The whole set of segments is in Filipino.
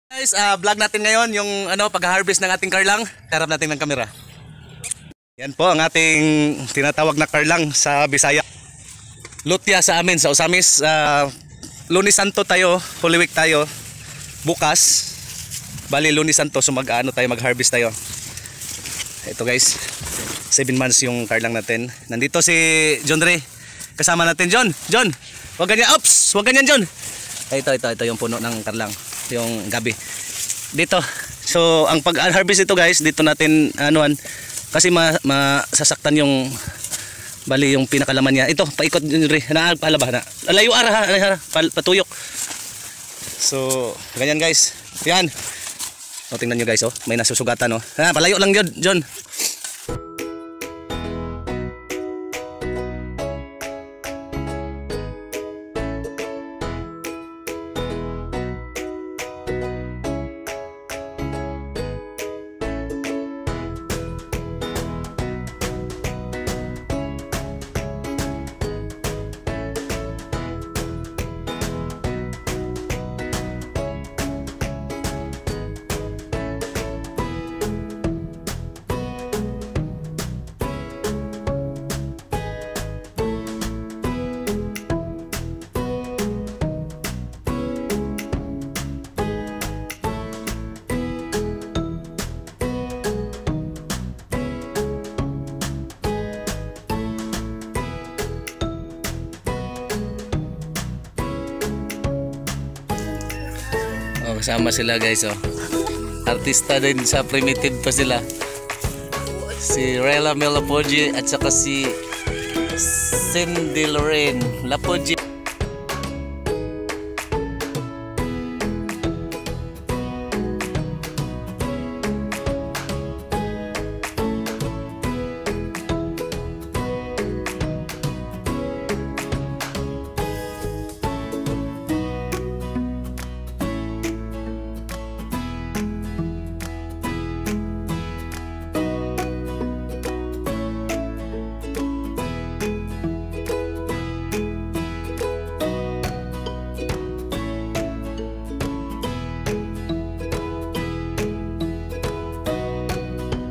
Guys, vlog natin ngayon yung pag-harvest ng ating karlang. Harap natin ng kamera. Yan po ang ating tinatawag na karlang sa Bisaya. Lutya sa amin sa Osamis. Lunes Santo tayo, Holy Week tayo. Bukas, bali Lunes Santo, so mag-harvest tayo. Ito guys, 7 months yung karlang natin. Nandito si John Ray. Kasama natin John. John, wag ganyan. Oops, wag ganyan John. Ito yung puno ng karlang. Yung gabi dito. So ang pag-harvest ito guys, dito natin kasi masasaktan yung bali yung pinakalaman niya. Ito paikot na palaba na layo patuyok. So ganyan guys. Yan. O tingnan nyo guys, may nasusugatan palayo lang yun John. Kasama sila guys artista din sa Primitive pa sila, si Rela Melapoji at saka si Cindy Lorraine Lapoji.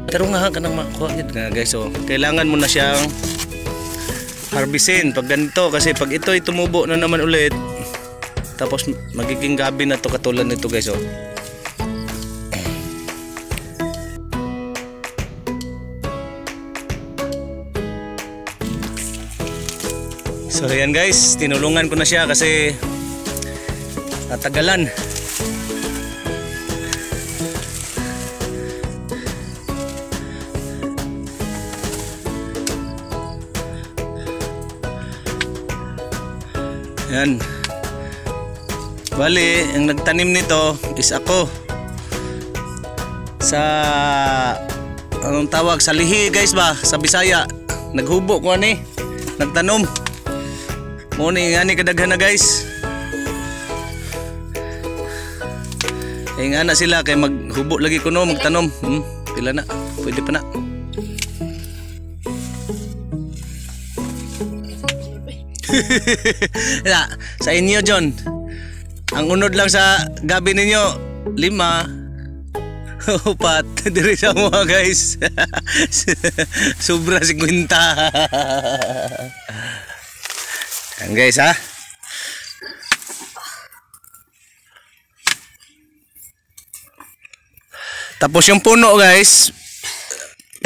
Pero nga ka nang makuha nga guys, kailangan mo na siyang harvestin pag ganito, kasi pag ito ay tumubo na naman ulit, tapos magiging gabi na to katulad nito guys. So yan guys, tinulungan ko na siya kasi natagalan. Yan. Bali, ang nagtanim nito is ako. Sa anong tawag sa lihi guys ba, sa Bisaya. Naghubo ko nagtanom. Muni ngani kadaghan na guys. Kaya nga na sila kay maghubo lagi ko magtanom. Pila na, pwede pa na. Sa inyo John, ang unod lang sa gabi ninyo 5 4 diri sa mga guys. Sobra 50. Yan guys Tapos yung puno guys,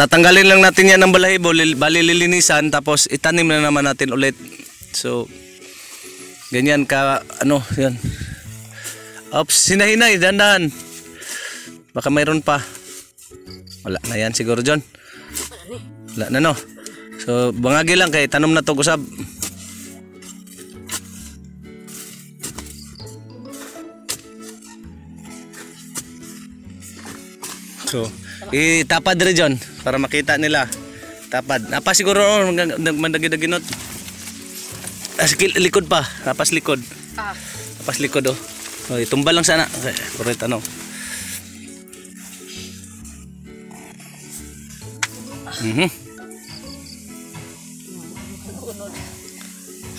tatanggalin lang natin yan ng balahibo, bali lilinisan, tapos itanim na naman natin ulit. So ganyan ka yan. Oops, hinahinay, dandan. Baka mayroon pa. Wala na yan siguro John. Wala na So bangagi lang kay tanom na to kusab. So itapad rin John para makita nila. Tapad. Apa siguro mandagi-daginot. Likod pa, tapas likod. Tapas likod tumba lang sana. Okay, correct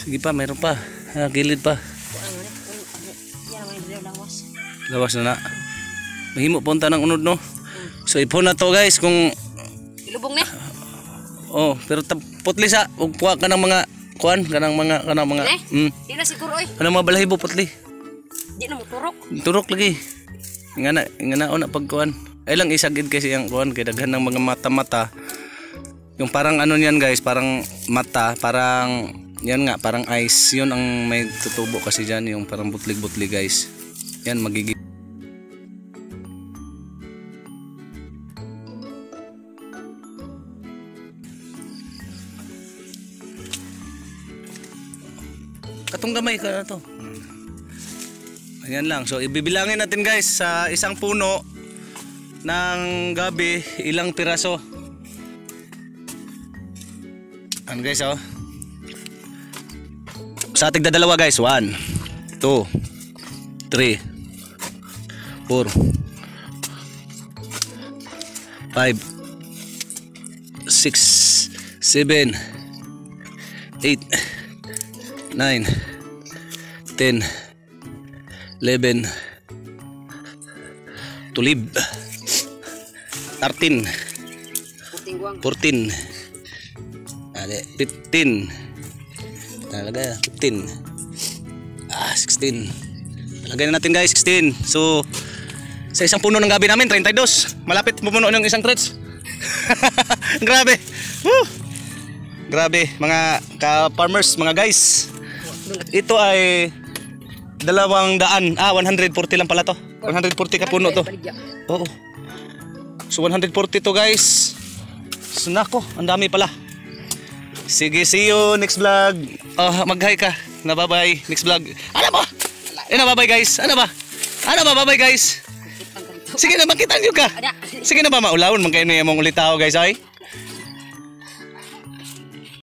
Sige pa, mayroon pa. Gilid pa. Lawas na na. Mahimo punta ng unod no. So ipon na to guys kung Ilubong ni. oh, pero putli sa ug puwa ka ng mga kuan kanang mga Di na siguro oy. kanang mga balahibo putli. Di na mo turok. Turok lagi. Ngana na pagkuan. Ay lang isagid kasi ang kuan kay daghan ng mga mata-mata. Yung parang ano niyan guys, parang mata, parang yan nga, parang eyes. Yun ang may tutubo kasi diyan, yung parang butlig-butlig guys. Yan magiging katong gamay ka na to. Ayan lang. So ibibilangin natin guys sa isang puno ng gabi ilang piraso. Ano guys oh? Sa ating dadalawa guys. 1 2 3 4 5 6 7 8 9 10 11 tulib 13 14 15 talaga 15 16 lagay na natin guys 16. So sa isang puno ng gabi namin 32 malapit pupuno ng isang crates. Grabe. Woo! Grabe mga ka-farmers mga guys. Ito ay 200 140 lang pala to. 140 ka puno to. Oo. So 140 to guys. So nako, ang dami pala. Sige, see you next vlog. Mag-hi ka. Bye-bye next vlog. Ano ba? Bye-bye guys. Ano ba? Bye-bye guys. Sige na, makita niyo ka. Sige na ba maulawon man kayo na yung ulit tao guys ay.